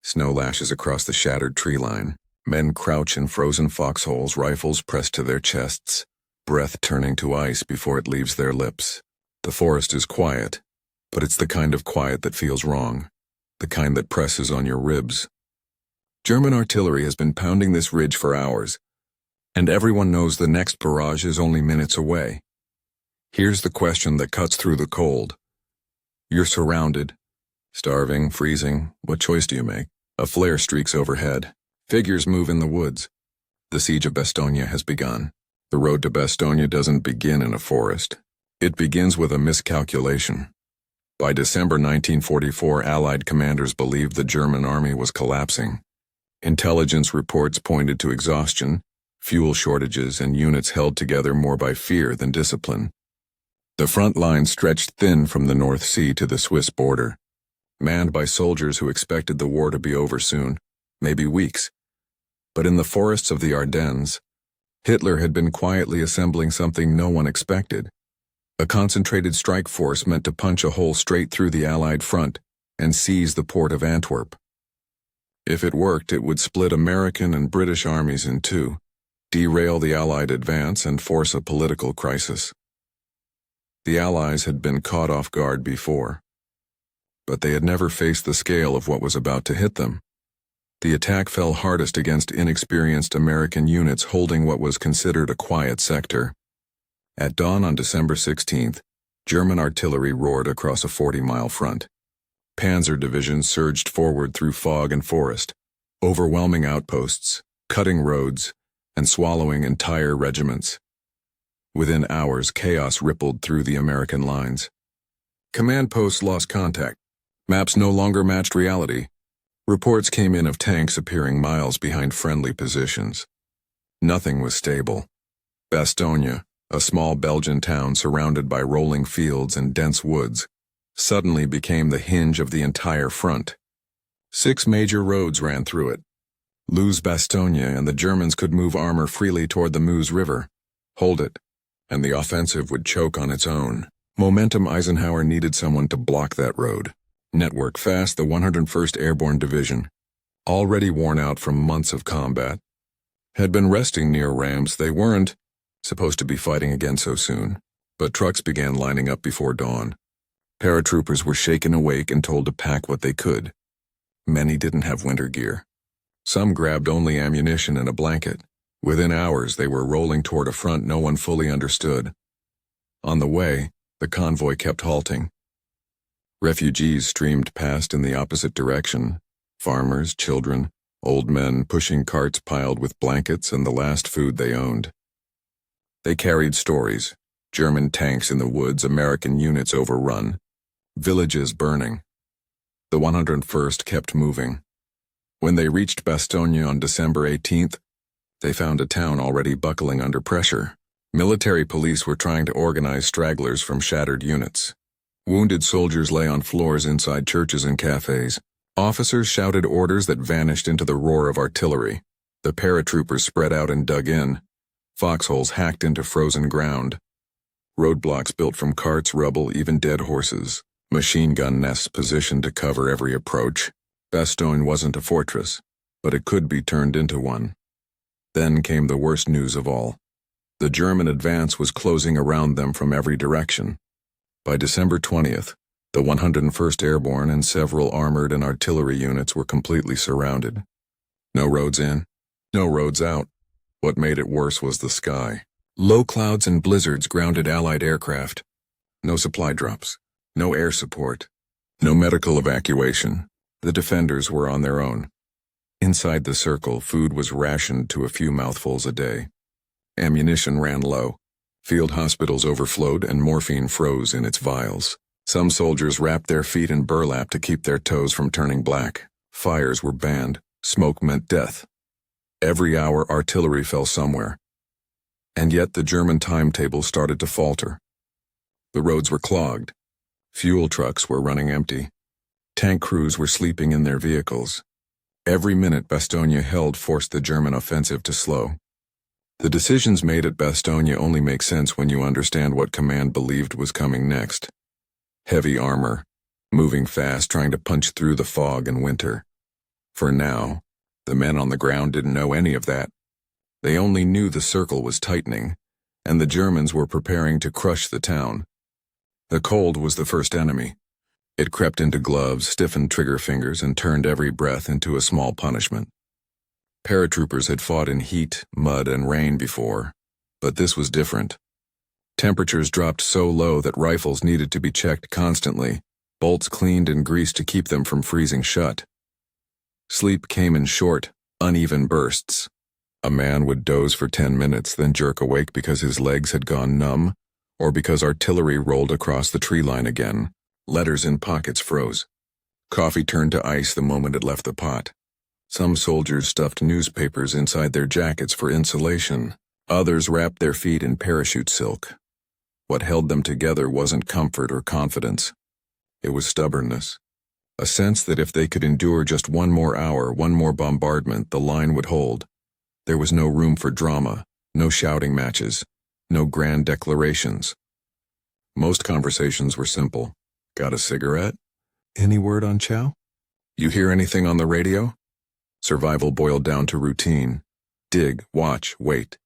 Snow lashes across the shattered tree line. Men crouch in frozen foxholes, rifles pressed to their chests, breath turning to ice before it leaves their lips. The forest is quiet, but it's the kind of quiet that feels wrong, the kind that presses on your ribs. German artillery has been pounding this ridge for hours, and everyone knows the next barrage is only minutes away. Here's the question that cuts through the cold. You're surrounded, starving, freezing. What choice do you make? A flare streaks overhead. Figures move in the woods. The siege of Bastogne has begun. The road to Bastogne doesn't begin in a forest. It begins with a miscalculation. By December 1944, Allied commanders believed the German army was collapsing. Intelligence reports pointed to exhaustion, fuel shortages, and units held together more by fear than discipline. The front line stretched thin from the North Sea to the Swiss border, manned by soldiers who expected the war to be over soon, maybe weeks. But in the forests of the Ardennes, Hitler had been quietly assembling something no one expected. A concentrated strike force meant to punch a hole straight through the Allied front and seize the port of Antwerp. If it worked, it would split American and British armies in two, derail the Allied advance, and force a political crisis. The Allies had been caught off guard before, but they had never faced the scale of what was about to hit them. The attack fell hardest against inexperienced American units holding what was considered a quiet sector. At dawn on December 16th, German artillery roared across a 40-mile front. Panzer divisions surged forward through fog and forest, overwhelming outposts, cutting roads, and swallowing entire regiments. Within hours, chaos rippled through the American lines. Command posts lost contact. Maps no longer matched reality. Reports came in of tanks appearing miles behind friendly positions. Nothing was stable. Bastogne, a small Belgian town surrounded by rolling fields and dense woods, suddenly became the hinge of the entire front. 6 major roads ran through it. Lose Bastogne and the Germans could move armor freely toward the Meuse River. Hold it, and the offensive would choke on its own. Momentum. Eisenhower needed someone to block that road. Network fast. The 101st Airborne Division, already worn out from months of combat, had been resting near Rams. They weren't supposed to be fighting again so soon, but trucks began lining up before dawn. Paratroopers were shaken awake and told to pack what they could. Many didn't have winter gear. Some grabbed only ammunition and a blanket. Within hours, they were rolling toward a front no one fully understood. On the way, the convoy kept halting. Refugees streamed past in the opposite direction. Farmers, children, old men pushing carts piled with blankets and the last food they owned. They carried stories: German tanks in the woods, American units overrun, villages burning. The 101st kept moving. When they reached Bastogne on December 18th, they found a town already buckling under pressure. Military police were trying to organize stragglers from shattered units. Wounded soldiers lay on floors inside churches and cafes. Officers shouted orders that vanished into the roar of artillery. The paratroopers spread out and dug in. Foxholes hacked into frozen ground. Roadblocks built from carts, rubble, even dead horses. Machine gun nests positioned to cover every approach. Bastogne wasn't a fortress, but it could be turned into one. Then came the worst news of all. The German advance was closing around them from every direction. By December 20th, the 101st Airborne and several armored and artillery units were completely surrounded. No roads in, no roads out. What made it worse was the sky. Low clouds and blizzards grounded Allied aircraft. No supply drops, no air support, no medical evacuation. The defenders were on their own. Inside the circle, food was rationed to a few mouthfuls a day. Ammunition ran low. Field hospitals overflowed and morphine froze in its vials. Some soldiers wrapped their feet in burlap to keep their toes from turning black. Fires were banned. Smoke meant death. Every hour, artillery fell somewhere. And yet the German timetable started to falter. The roads were clogged. Fuel trucks were running empty. Tank crews were sleeping in their vehicles. Every minute Bastogne held forced the German offensive to slow. The decisions made at Bastogne only make sense when you understand what command believed was coming next. Heavy armor, moving fast, trying to punch through the fog and winter. For now, the men on the ground didn't know any of that. They only knew the circle was tightening, and the Germans were preparing to crush the town. The cold was the first enemy. It crept into gloves, stiffened trigger fingers, and turned every breath into a small punishment. Paratroopers had fought in heat, mud, and rain before, but this was different. Temperatures dropped so low that rifles needed to be checked constantly, bolts cleaned and greased to keep them from freezing shut. Sleep came in short, uneven bursts. A man would doze for 10 minutes, then jerk awake because his legs had gone numb, or because artillery rolled across the tree line again. Letters in pockets froze. Coffee turned to ice the moment it left the pot. Some soldiers stuffed newspapers inside their jackets for insulation. Others wrapped their feet in parachute silk. What held them together wasn't comfort or confidence. It was stubbornness. A sense that if they could endure just one more hour, one more bombardment, the line would hold. There was no room for drama, no shouting matches, no grand declarations. Most conversations were simple. Got a cigarette? Any word on chow? You hear anything on the radio? Survival boiled down to routine. Dig, watch, wait.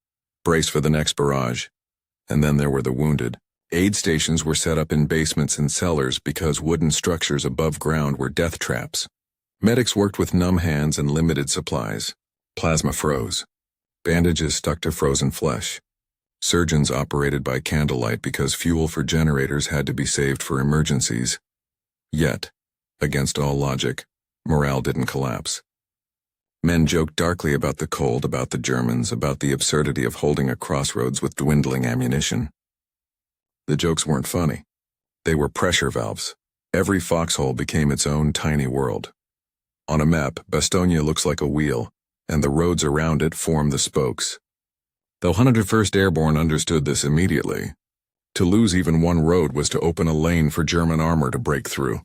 Brace for the next barrage. And then there were the wounded. Aid stations were set up in basements and cellars because wooden structures above ground were death traps. Medics worked with numb hands and limited supplies. Plasma froze. Bandages stuck to frozen flesh. Surgeons operated by candlelight because fuel for generators had to be saved for emergencies. Yet, against all logic, morale didn't collapse. Men joked darkly about the cold, about the Germans, about the absurdity of holding a crossroads with dwindling ammunition. The jokes weren't funny. They were pressure valves. Every foxhole became its own tiny world. On a map, Bastogne looks like a wheel, and the roads around it form the spokes. The 101st Airborne understood this immediately. To lose even one road was to open a lane for German armor to break through.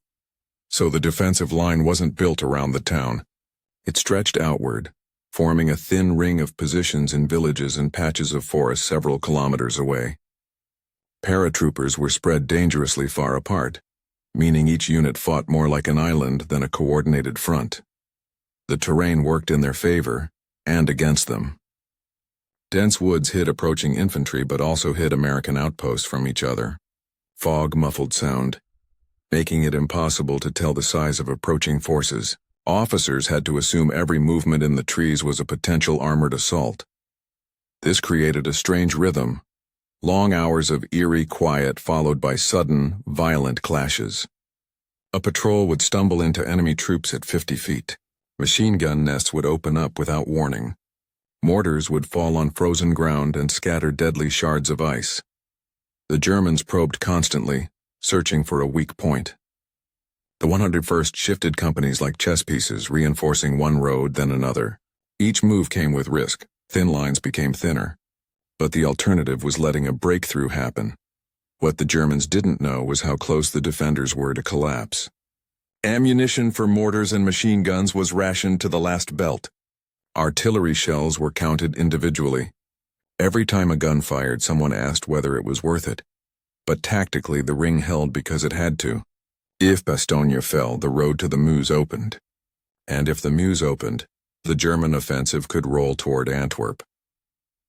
So the defensive line wasn't built around the town. It stretched outward, forming a thin ring of positions in villages and patches of forest several kilometers away. Paratroopers were spread dangerously far apart, meaning each unit fought more like an island than a coordinated front. The terrain worked in their favor and against them. Dense woods hid approaching infantry but also hid American outposts from each other. Fog muffled sound, making it impossible to tell the size of approaching forces. Officers had to assume every movement in the trees was a potential armored assault. This created a strange rhythm. Long hours of eerie quiet followed by sudden, violent clashes. A patrol would stumble into enemy troops at 50 feet. Machine gun nests would open up without warning. Mortars would fall on frozen ground and scatter deadly shards of ice. The Germans probed constantly, searching for a weak point. The 101st shifted companies like chess pieces, reinforcing one road then another. Each move came with risk. Thin lines became thinner. But the alternative was letting a breakthrough happen. What the Germans didn't know was how close the defenders were to collapse. Ammunition for mortars and machine guns was rationed to the last belt. Artillery shells were counted individually. Every time a gun fired, someone asked whether it was worth it. But tactically, the ring held because it had to. If Bastogne fell, the road to the Meuse opened. And if the Meuse opened, the German offensive could roll toward Antwerp.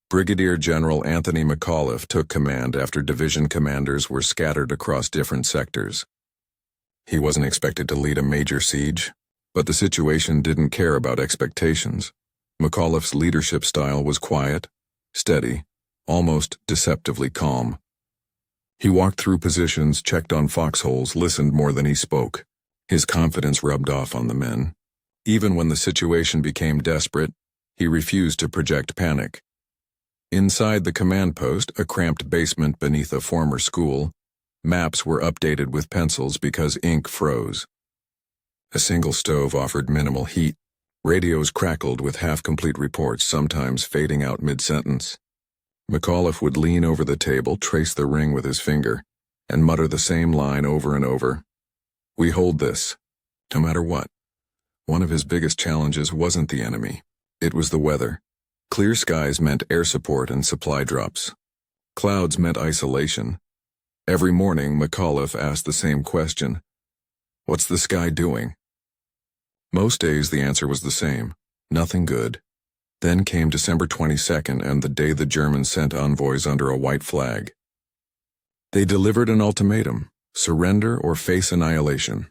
Brigadier General Anthony McAuliffe took command after division commanders were scattered across different sectors. He wasn't expected to lead a major siege, but the situation didn't care about expectations. McAuliffe's leadership style was quiet, steady, almost deceptively calm. He walked through positions, checked on foxholes, listened more than he spoke. His confidence rubbed off on the men. Even when the situation became desperate, he refused to project panic. Inside the command post, a cramped basement beneath a former school, maps were updated with pencils because ink froze. A single stove offered minimal heat. Radios crackled with half-complete reports, sometimes fading out mid-sentence. McAuliffe would lean over the table, trace the ring with his finger, and mutter the same line over and over. We hold this, no matter what. One of his biggest challenges wasn't the enemy. It was the weather. Clear skies meant air support and supply drops. Clouds meant isolation. Every morning, McAuliffe asked the same question. What's the sky doing? Most days the answer was the same: nothing good. Then came December 22nd and the day the Germans sent envoys under a white flag. They delivered an ultimatum: surrender or face annihilation.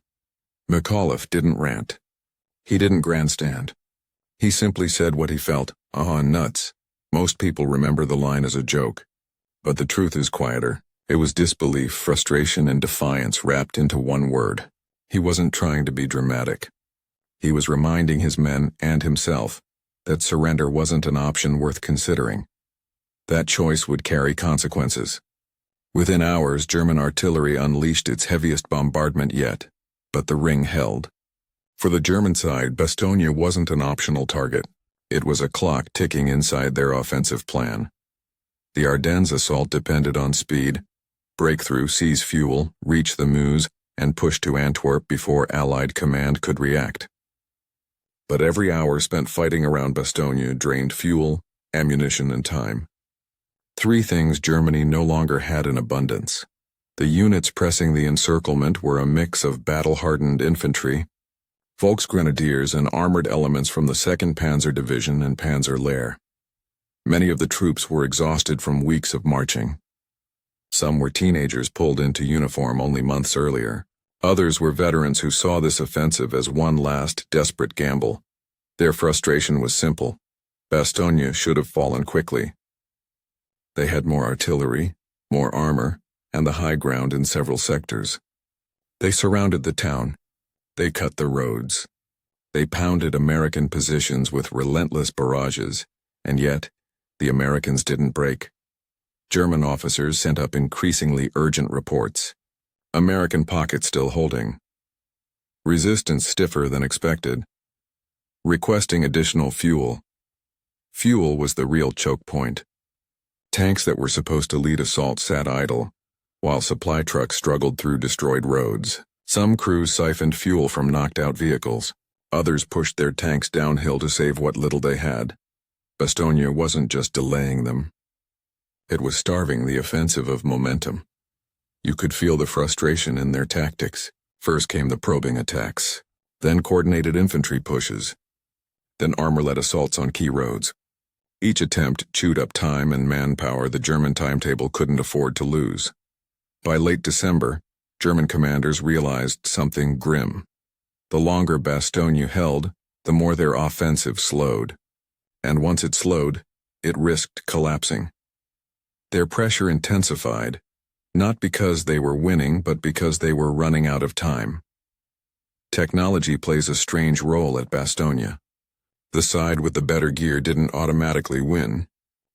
McAuliffe didn't rant. He didn't grandstand. He simply said what he felt. Nuts. Most people remember the line as a joke. But the truth is quieter. It was disbelief, frustration, and defiance wrapped into one word. He wasn't trying to be dramatic. He was reminding his men and himself that surrender wasn't an option worth considering. That choice would carry consequences. Within hours, German artillery unleashed its heaviest bombardment yet, but the ring held. For the German side, Bastogne wasn't an optional target. It was a clock ticking inside their offensive plan. The Ardennes assault depended on speed: break through, seize fuel, reach the Meuse, and push to Antwerp before Allied command could react. But every hour spent fighting around Bastogne drained fuel, ammunition, and time. Three things Germany no longer had in abundance. The units pressing the encirclement were a mix of battle-hardened infantry, Volksgrenadiers, and armored elements from the 2nd Panzer Division and Panzer Lehr. Many of the troops were exhausted from weeks of marching. Some were teenagers pulled into uniform only months earlier. Others were veterans who saw this offensive as one last, desperate gamble. Their frustration was simple: Bastogne should have fallen quickly. They had more artillery, more armor, and the high ground in several sectors. They surrounded the town. They cut the roads. They pounded American positions with relentless barrages, and yet, the Americans didn't break. German officers sent up increasingly urgent reports. American pockets still holding. Resistance stiffer than expected. Requesting additional fuel. Fuel was the real choke point. Tanks that were supposed to lead assaults sat idle, while supply trucks struggled through destroyed roads. Some crews siphoned fuel from knocked-out vehicles. Others pushed their tanks downhill to save what little they had. Bastogne wasn't just delaying them. It was starving the offensive of momentum. You could feel the frustration in their tactics. First came the probing attacks, then coordinated infantry pushes, then armor-led assaults on key roads. Each attempt chewed up time and manpower the German timetable couldn't afford to lose. By late December, German commanders realized something grim. The longer Bastogne held, the more their offensive slowed. And once it slowed, it risked collapsing. Their pressure intensified, not because they were winning, but because they were running out of time. Technology plays a strange role at Bastogne. The side with the better gear didn't automatically win.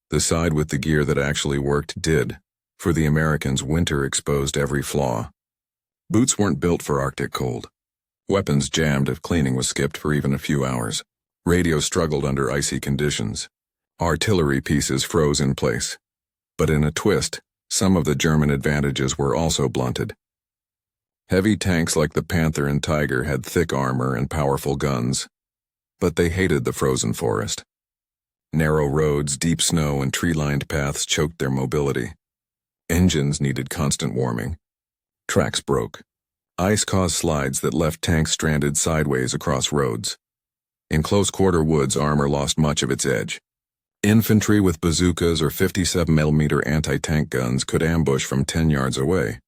The side with the gear that actually worked did. For the Americans, winter exposed every flaw. Boots weren't built for Arctic cold. Weapons jammed if cleaning was skipped for even a few hours. Radios struggled under icy conditions. Artillery pieces froze in place. But in a twist, some of the German advantages were also blunted. Heavy tanks like the Panther and Tiger had thick armor and powerful guns. But they hated the frozen forest. Narrow roads, deep snow, and tree-lined paths choked their mobility. Engines needed constant warming. Tracks broke. Ice caused slides that left tanks stranded sideways across roads. In close-quarter woods, armor lost much of its edge. Infantry with bazookas or 57mm anti-tank guns could ambush from 10 yards away.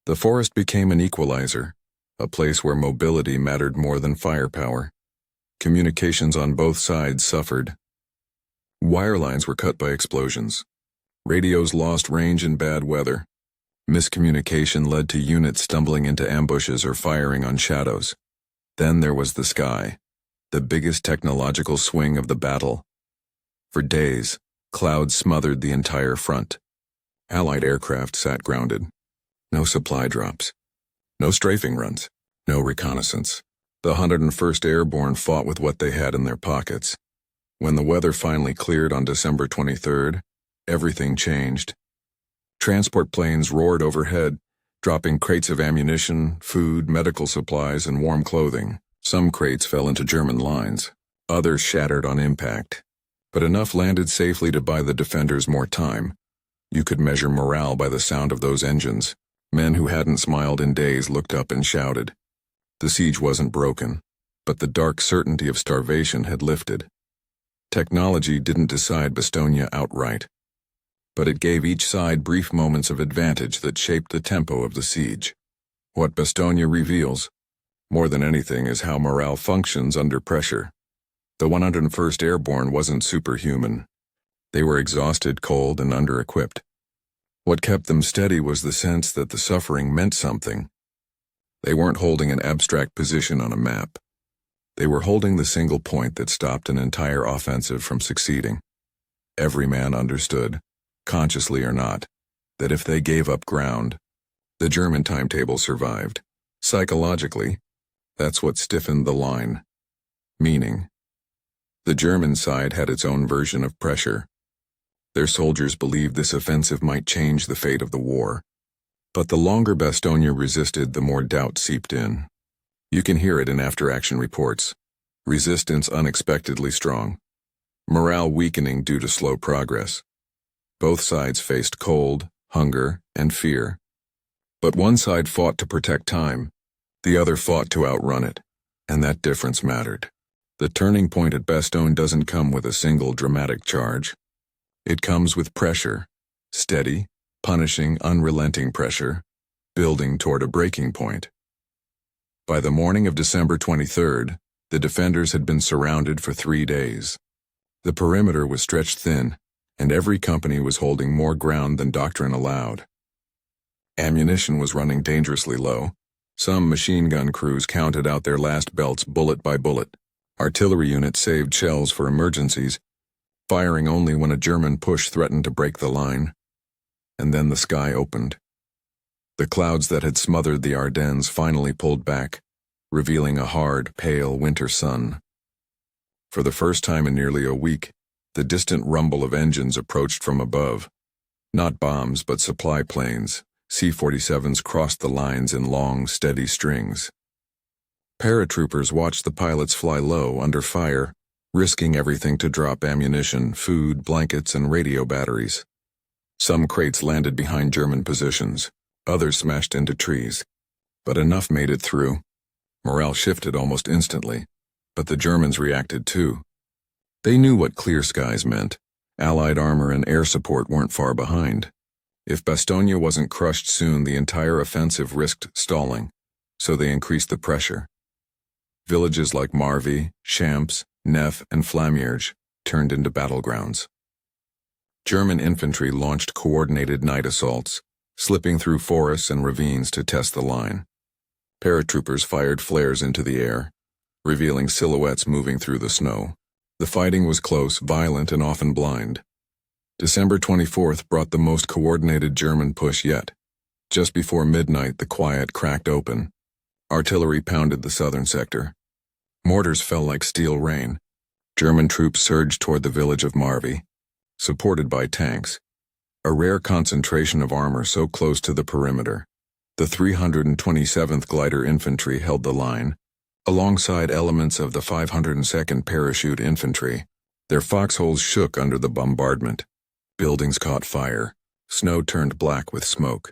The forest became an equalizer, a place where mobility mattered more than firepower. Communications on both sides suffered. Wire lines were cut by explosions. Radios lost range in bad weather. Miscommunication led to units stumbling into ambushes or firing on shadows. Then there was the sky, the biggest technological swing of the battle. For days, clouds smothered the entire front. Allied aircraft sat grounded. No supply drops. No strafing runs. No reconnaissance. The 101st Airborne fought with what they had in their pockets. When the weather finally cleared on December 23rd, everything changed. Transport planes roared overhead, dropping crates of ammunition, food, medical supplies, and warm clothing. Some crates fell into German lines. Others shattered on impact. But enough landed safely to buy the defenders more time. You could measure morale by the sound of those engines. Men who hadn't smiled in days looked up and shouted. The siege wasn't broken. but the dark certainty of starvation had lifted. Technology didn't decide Bastogne outright, but it gave each side brief moments of advantage that shaped the tempo of the siege. What Bastogne reveals, more than anything, is how morale functions under pressure. The 101st Airborne wasn't superhuman. They were exhausted, cold, and under-equipped. What kept them steady was the sense that the suffering meant something. They weren't holding an abstract position on a map. They were holding the single point that stopped an entire offensive from succeeding. Every man understood, consciously or not, that if they gave up ground, the German timetable survived. Psychologically, that's what stiffened the line. Meaning, the German side had its own version of pressure. Their soldiers believed this offensive might change the fate of the war. But the longer Bastogne resisted, the more doubt seeped in. You can hear it in after-action reports. Resistance unexpectedly strong. Morale weakening due to slow progress. Both sides faced cold, hunger, and fear. But one side fought to protect time. The other fought to outrun it. And that difference mattered. The turning point at Bastogne doesn't come with a single dramatic charge. It comes with pressure. Steady, punishing, unrelenting pressure, building toward a breaking point. By the morning of December 23rd, the defenders had been surrounded for 3 days. The perimeter was stretched thin, and every company was holding more ground than doctrine allowed. Ammunition was running dangerously low. Some machine gun crews counted out their last belts bullet by bullet. Artillery units saved shells for emergencies, firing only when a German push threatened to break the line. And then the sky opened. The clouds that had smothered the Ardennes finally pulled back, revealing a hard, pale winter sun. For the first time in nearly a week, the distant rumble of engines approached from above. Not bombs, but supply planes. C-47s crossed the lines in long, steady strings. Paratroopers watched the pilots fly low under fire, risking everything to drop ammunition, food, blankets, and radio batteries. Some crates landed behind German positions, others smashed into trees. But enough made it through. Morale shifted almost instantly, but the Germans reacted too. They knew what clear skies meant. Allied armor and air support weren't far behind. If Bastogne wasn't crushed soon, the entire offensive risked stalling, so they increased the pressure. Villages like Marvy, Champs, Neff, and Flamierge turned into battlegrounds. German infantry launched coordinated night assaults, slipping through forests and ravines to test the line. Paratroopers fired flares into the air, revealing silhouettes moving through the snow. The fighting was close, violent, and often blind. December 24th brought the most coordinated German push yet. Just before midnight, the quiet cracked open. Artillery pounded the southern sector. Mortars fell like steel rain. German troops surged toward the village of Marvy, supported by tanks, a rare concentration of armor so close to the perimeter. The 327th Glider Infantry held the line, alongside elements of the 502nd Parachute Infantry. Their foxholes shook under the bombardment. Buildings caught fire. Snow turned black with smoke.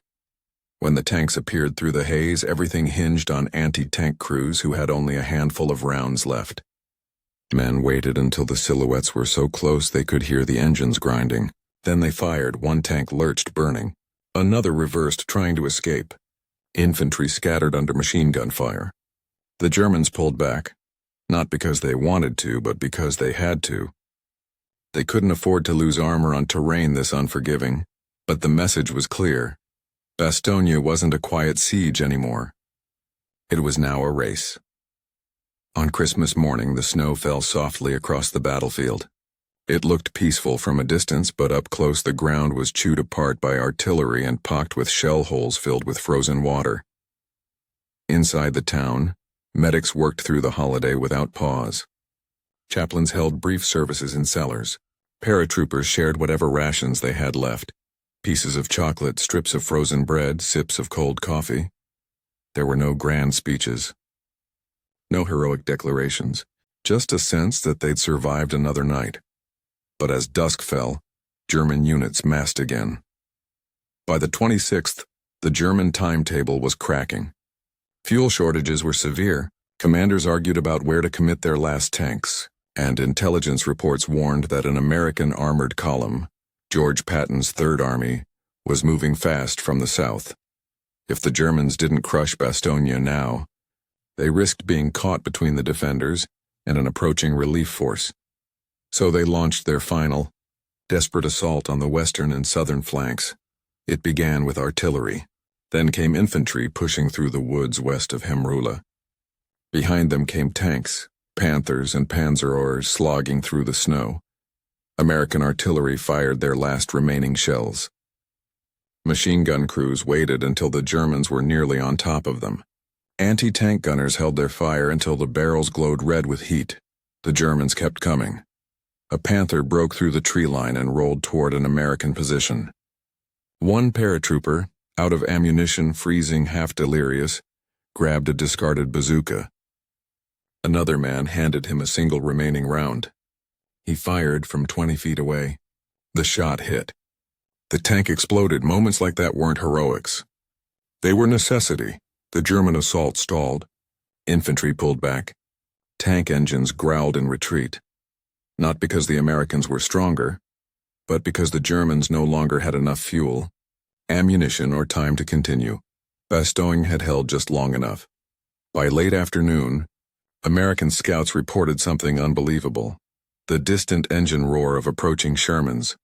When the tanks appeared through the haze, everything hinged on anti-tank crews who had only a handful of rounds left. Men waited until the silhouettes were so close they could hear the engines grinding. Then they fired. One tank lurched, burning. Another reversed, trying to escape. Infantry scattered under machine gun fire. The Germans pulled back, not because they wanted to, but because they had to. They couldn't afford to lose armor on terrain this unforgiving, but the message was clear. Bastogne wasn't a quiet siege anymore. It was now a race. On Christmas morning, the snow fell softly across the battlefield. It looked peaceful from a distance, but up close the ground was chewed apart by artillery and pocked with shell holes filled with frozen water. Inside the town, medics worked through the holiday without pause. Chaplains held brief services in cellars. Paratroopers shared whatever rations they had left. Pieces of chocolate, strips of frozen bread, sips of cold coffee. There were no grand speeches. No heroic declarations, just a sense that they'd survived another night. But as dusk fell, German units massed again. By the 26th, the German timetable was cracking. Fuel shortages were severe, Commanders argued about where to commit their last tanks, and intelligence reports warned that an American armored column, George Patton's Third Army, was moving fast from the south. If the Germans didn't crush Bastogne now, they risked being caught between the defenders and an approaching relief force. So they launched their final, desperate assault on the western and southern flanks. It began with artillery. Then came infantry pushing through the woods west of Hemrula. Behind them came tanks, Panthers and Panzerors slogging through the snow. American artillery fired their last remaining shells. Machine gun crews waited until the Germans were nearly on top of them. Anti-tank gunners held their fire until the barrels glowed red with heat. The Germans kept coming. A Panther broke through the tree line and rolled toward an American position. One paratrooper, out of ammunition, freezing, half delirious, grabbed a discarded bazooka. Another man handed him a single remaining round. He fired from 20 feet away. The shot hit. The tank exploded. Moments like that weren't heroics. They were necessity. The German assault stalled. Infantry pulled back. Tank engines growled in retreat. Not because the Americans were stronger, but because the Germans no longer had enough fuel, ammunition, or time to continue. Bastogne had held just long enough. By late afternoon, American scouts reported something unbelievable: the distant engine roar of approaching Shermans.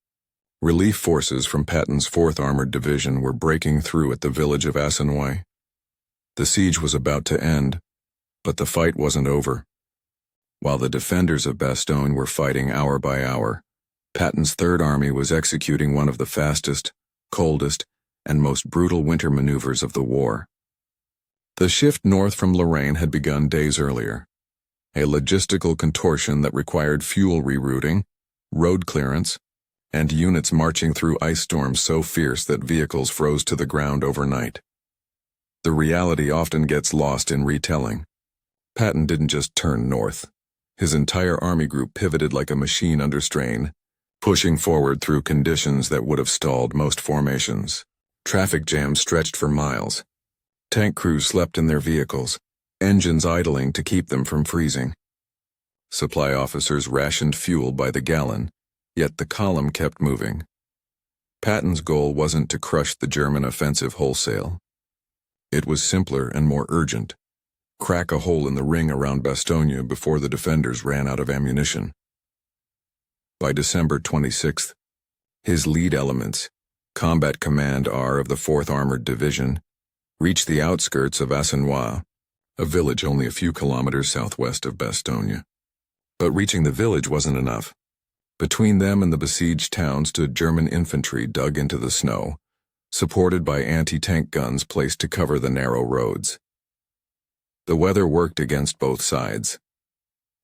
Relief forces from Patton's 4th Armored Division were breaking through at the village of Asenoi. The siege was about to end, but the fight wasn't over. While the defenders of Bastogne were fighting hour by hour, Patton's Third Army was executing one of the fastest, coldest, and most brutal winter maneuvers of the war. The shift north from Lorraine had begun days earlier, a logistical contortion that required fuel rerouting, road clearance, and units marching through ice storms so fierce that vehicles froze to the ground overnight. The reality often gets lost in retelling. Patton didn't just turn north. His entire army group pivoted like a machine under strain, pushing forward through conditions that would have stalled most formations. Traffic jams stretched for miles. Tank crews slept in their vehicles, engines idling to keep them from freezing. Supply officers rationed fuel by the gallon, yet the column kept moving. Patton's goal wasn't to crush the German offensive wholesale. It was simpler and more urgent: crack a hole in the ring around Bastogne before the defenders ran out of ammunition. By December 26th, his lead elements, Combat Command R of the 4th Armored Division, reached the outskirts of Asenoi, a village only a few kilometers southwest of Bastogne. But reaching the village wasn't enough. Between them and the besieged town stood German infantry dug into the snow, supported by anti-tank guns placed to cover the narrow roads. The weather worked against both sides.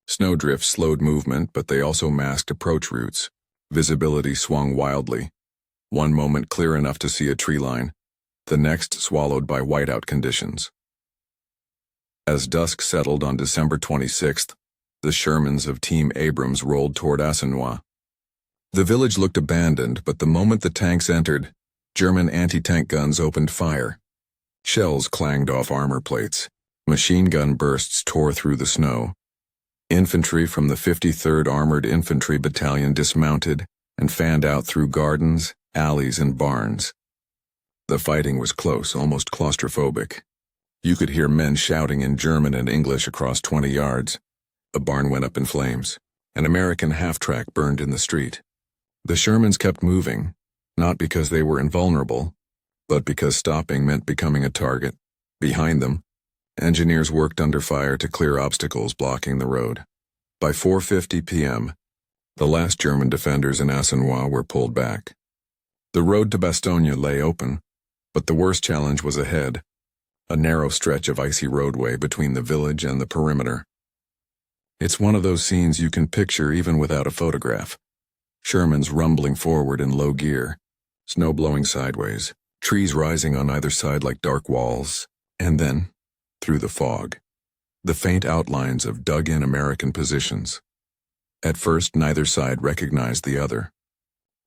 Snowdrifts slowed movement, but they also masked approach routes. Visibility swung wildly. One moment clear enough to see a tree line, the next swallowed by whiteout conditions. As dusk settled on December 26th, the Shermans of Team Abrams rolled toward Asenoi. The village looked abandoned, but the moment the tanks entered, German anti-tank guns opened fire. Shells clanged off armor plates. Machine gun bursts tore through the snow. Infantry from the 53rd Armored Infantry Battalion dismounted and fanned out through gardens, alleys, and barns. The fighting was close, almost claustrophobic. You could hear men shouting in German and English across 20 yards. A barn went up in flames. An American half-track burned in the street. The Shermans kept moving, not because they were invulnerable, but because stopping meant becoming a target. Behind them, engineers worked under fire to clear obstacles blocking the road. By 4:50 p.m., the last German defenders in Asenoi were pulled back. The road to Bastogne lay open, but the worst challenge was ahead: a narrow stretch of icy roadway between the village and the perimeter. It's one of those scenes you can picture even without a photograph. Shermans rumbling forward in low gear, snow blowing sideways, trees rising on either side like dark walls, and then, through the fog, the faint outlines of dug-in American positions. At first, neither side recognized the other.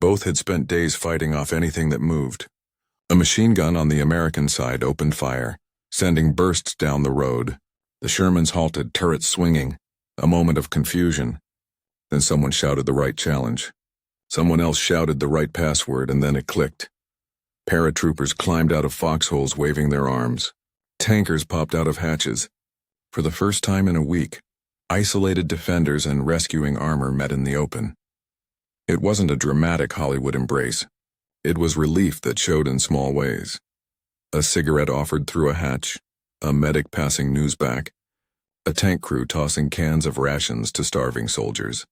Both had spent days fighting off anything that moved. A machine gun on the American side opened fire, sending bursts down the road. The Shermans halted, turrets swinging. A moment of confusion. Then someone shouted the right challenge. Someone else shouted the right password, and then it clicked. Paratroopers climbed out of foxholes waving their arms. Tankers popped out of hatches. For the first time in a week, isolated defenders and rescuing armor met in the open. It wasn't a dramatic Hollywood embrace. It was relief that showed in small ways. A cigarette offered through a hatch, a medic passing news back, a tank crew tossing cans of rations to starving soldiers.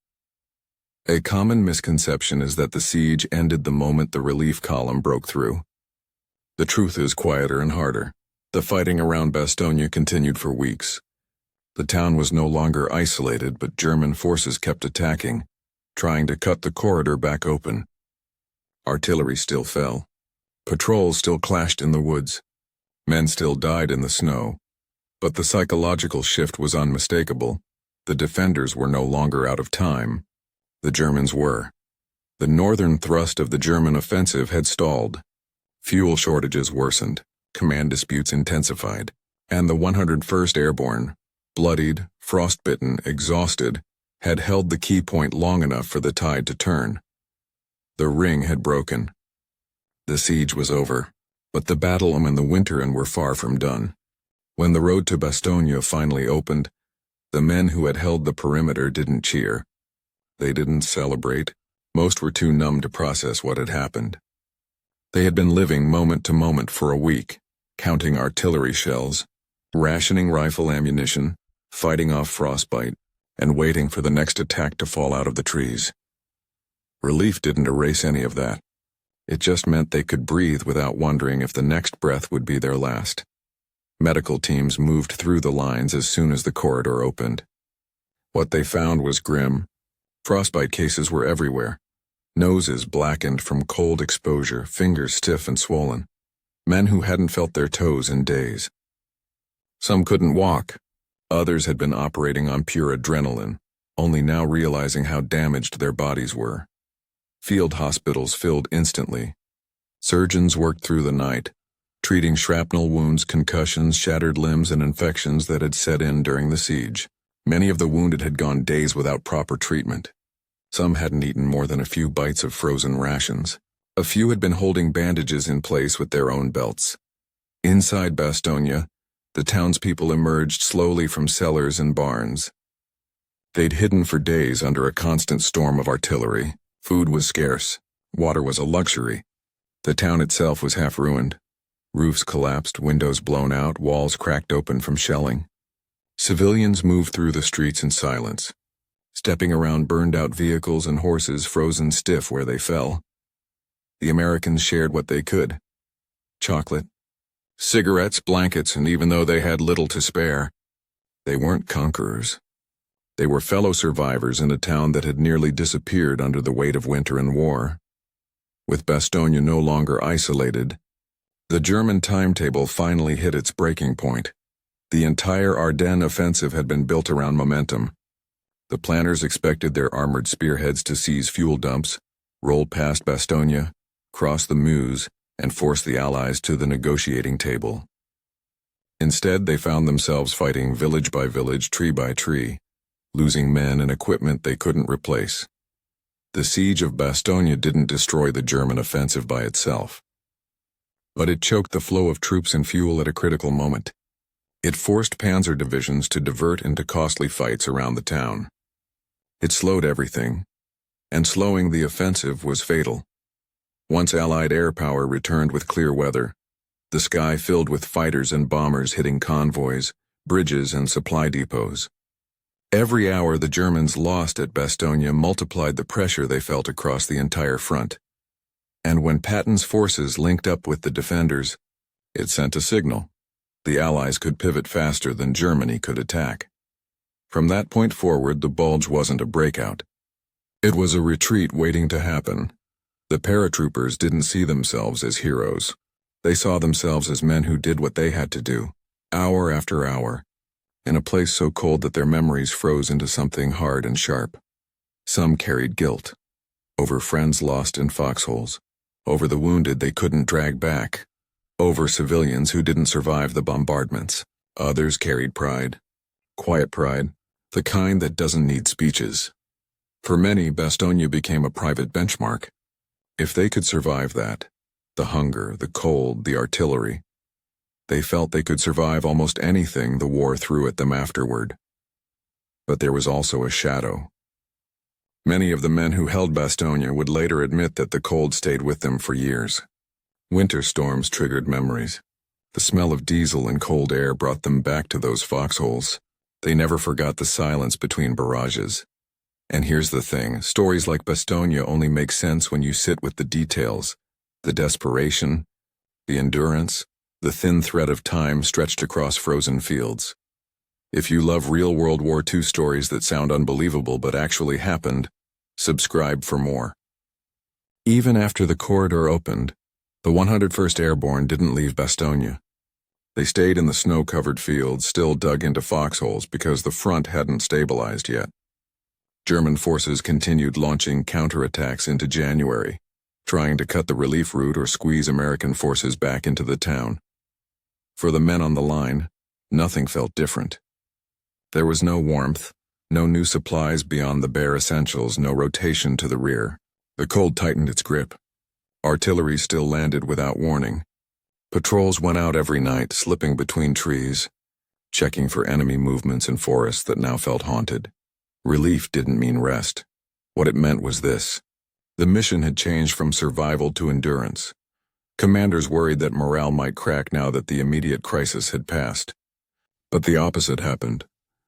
A common misconception is that the siege ended the moment the relief column broke through. The truth is quieter and harder. The fighting around Bastogne continued for weeks. The town was no longer isolated, but German forces kept attacking, trying to cut the corridor back open. Artillery still fell. Patrols still clashed in the woods. Men still died in the snow. But the psychological shift was unmistakable. The defenders were no longer out of time. The Germans were. The northern thrust of the German offensive had stalled. Fuel shortages worsened, command disputes intensified, and the 101st Airborne, bloodied, frostbitten, exhausted, had held the key point long enough for the tide to turn. The ring had broken. The siege was over, but the battle and the winter were far from done. When the road to Bastogne finally opened, the men who had held the perimeter didn't cheer. They didn't celebrate. Most were too numb to process what had happened. They had been living moment to moment for a week, counting artillery shells, rationing rifle ammunition, fighting off frostbite, and waiting for the next attack to fall out of the trees. Relief didn't erase any of that. It just meant they could breathe without wondering if the next breath would be their last. Medical teams moved through the lines as soon as the corridor opened. What they found was grim. Frostbite cases were everywhere. Noses blackened from cold exposure, fingers stiff and swollen. Men who hadn't felt their toes in days. Some couldn't walk. Others had been operating on pure adrenaline, only now realizing how damaged their bodies were. Field hospitals filled instantly. Surgeons worked through the night, treating shrapnel wounds, concussions, shattered limbs, and infections that had set in during the siege. Many of the wounded had gone days without proper treatment. Some hadn't eaten more than a few bites of frozen rations. A few had been holding bandages in place with their own belts. Inside Bastogne, the townspeople emerged slowly from cellars and barns. They'd hidden for days under a constant storm of artillery. Food was scarce. Water was a luxury. The town itself was half ruined. Roofs collapsed, windows blown out, walls cracked open from shelling. Civilians moved through the streets in silence, stepping around burned-out vehicles and horses frozen stiff where they fell. The Americans shared what they could. Chocolate, cigarettes, blankets, and even though they had little to spare, they weren't conquerors. They were fellow survivors in a town that had nearly disappeared under the weight of winter and war. With Bastogne no longer isolated, the German timetable finally hit its breaking point. The entire Ardennes offensive had been built around momentum. The planners expected their armored spearheads to seize fuel dumps, roll past Bastogne, cross the Meuse, and force the Allies to the negotiating table. Instead, they found themselves fighting village by village, tree by tree, losing men and equipment they couldn't replace. The siege of Bastogne didn't destroy the German offensive by itself, but it choked the flow of troops and fuel at a critical moment. It forced panzer divisions to divert into costly fights around the town. It slowed everything, and slowing the offensive was fatal. Once Allied air power returned with clear weather, the sky filled with fighters and bombers hitting convoys, bridges, and supply depots. Every hour the Germans lost at Bastogne multiplied the pressure they felt across the entire front. And when Patton's forces linked up with the defenders, it sent a signal. The Allies could pivot faster than Germany could attack. From that point forward, the Bulge wasn't a breakout. It was a retreat waiting to happen. The paratroopers didn't see themselves as heroes. They saw themselves as men who did what they had to do, hour after hour, in a place so cold that their memories froze into something hard and sharp. Some carried guilt, over friends lost in foxholes, over the wounded they couldn't drag back, over civilians who didn't survive the bombardments. Others carried pride, quiet pride, the kind that doesn't need speeches. For many, Bastogne became a private benchmark. If they could survive that, the hunger, the cold, the artillery, they felt they could survive almost anything the war threw at them afterward. But there was also a shadow. Many of the men who held Bastogne would later admit that the cold stayed with them for years. Winter storms triggered memories. The smell of diesel and cold air brought them back to those foxholes. They never forgot the silence between barrages. And here's the thing, stories like Bastogne only make sense when you sit with the details, the desperation, the endurance, the thin thread of time stretched across frozen fields. If you love real World War II stories that sound unbelievable but actually happened, subscribe for more. Even after the corridor opened, the 101st Airborne didn't leave Bastogne. They stayed in the snow-covered fields, still dug into foxholes because the front hadn't stabilized yet. German forces continued launching counterattacks into January, trying to cut the relief route or squeeze American forces back into the town. For the men on the line, nothing felt different. There was no warmth, no new supplies beyond the bare essentials, no rotation to the rear. The cold tightened its grip. Artillery still landed without warning. Patrols went out every night, slipping between trees, checking for enemy movements in forests that now felt haunted. Relief didn't mean rest. What it meant was this. The mission had changed from survival to endurance. Commanders worried that morale might crack now that the immediate crisis had passed. But the opposite happened.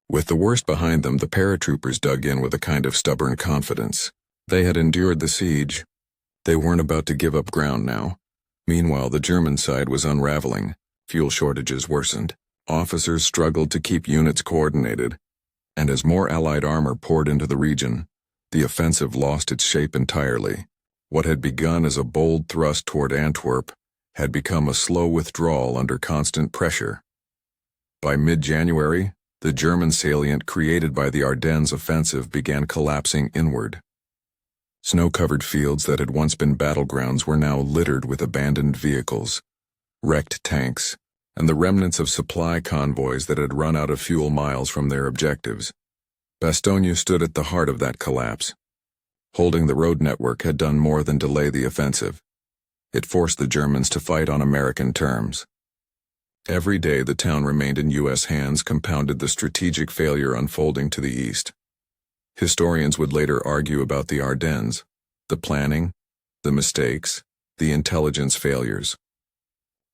With the worst behind them, the paratroopers dug in with a kind of stubborn confidence. They had endured the siege. They weren't about to give up ground now. Meanwhile, the German side was unraveling. Fuel shortages worsened. Officers struggled to keep units coordinated. And as more Allied armor poured into the region, the offensive lost its shape entirely. What had begun as a bold thrust toward Antwerp had become a slow withdrawal under constant pressure. By mid-January, the German salient created by the Ardennes offensive began collapsing inward. Snow-covered fields that had once been battlegrounds were now littered with abandoned vehicles, wrecked tanks, and the remnants of supply convoys that had run out of fuel miles from their objectives. Bastogne stood at the heart of that collapse. Holding the road network had done more than delay the offensive. It forced the Germans to fight on American terms. Every day the town remained in U.S. hands compounded the strategic failure unfolding to the east. Historians would later argue about the Ardennes, the planning, the mistakes, the intelligence failures.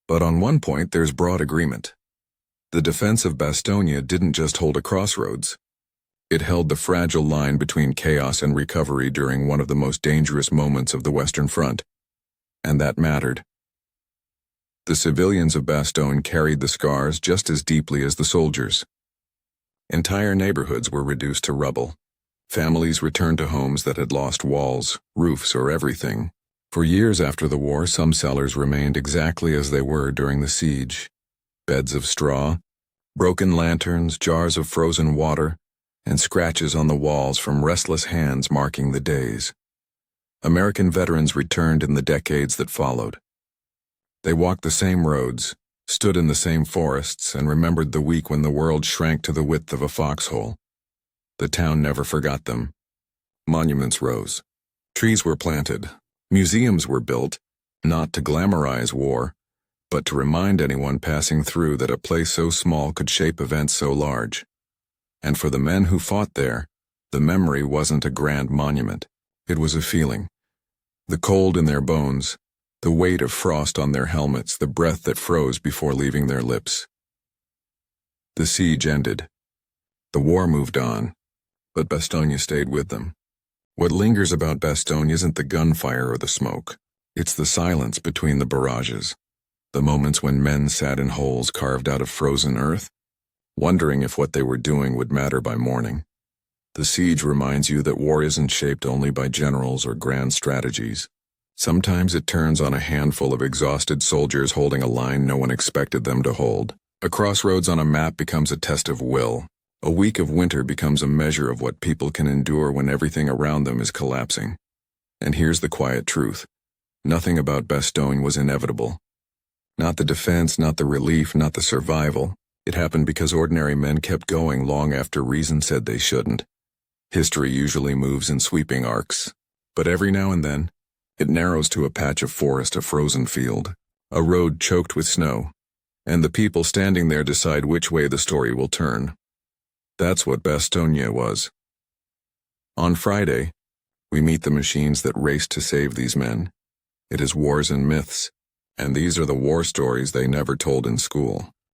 But on one point there's broad agreement. The defense of Bastogne didn't just hold a crossroads. It held the fragile line between chaos and recovery during one of the most dangerous moments of the Western Front. And that mattered. The civilians of Bastogne carried the scars just as deeply as the soldiers. Entire neighborhoods were reduced to rubble. Families returned to homes that had lost walls, roofs, or everything. For years after the war, some cellars remained exactly as they were during the siege. Beds of straw, broken lanterns, jars of frozen water, and scratches on the walls from restless hands marking the days. American veterans returned in the decades that followed. They walked the same roads, stood in the same forests, and remembered the week when the world shrank to the width of a foxhole. The town never forgot them. Monuments rose. Trees were planted. Museums were built, not to glamorize war, but to remind anyone passing through that a place so small could shape events so large. And for the men who fought there, the memory wasn't a grand monument. It was a feeling. The cold in their bones, the weight of frost on their helmets, the breath that froze before leaving their lips. The siege ended. The war moved on, but Bastogne stayed with them. What lingers about Bastogne isn't the gunfire or the smoke. It's the silence between the barrages. The moments when men sat in holes carved out of frozen earth, wondering if what they were doing would matter by morning. The siege reminds you that war isn't shaped only by generals or grand strategies. Sometimes it turns on a handful of exhausted soldiers holding a line no one expected them to hold. A crossroads on a map becomes a test of will. A week of winter becomes a measure of what people can endure when everything around them is collapsing. And here's the quiet truth. Nothing about Bastogne was inevitable. Not the defense, not the relief, not the survival. It happened because ordinary men kept going long after reason said they shouldn't. History usually moves in sweeping arcs, but every now and then, it narrows to a patch of forest, a frozen field, a road choked with snow, and the people standing there decide which way the story will turn. That's what Bastogne was. On Friday, we meet the machines that raced to save these men. It is wars and myths, and these are the war stories they never told in school.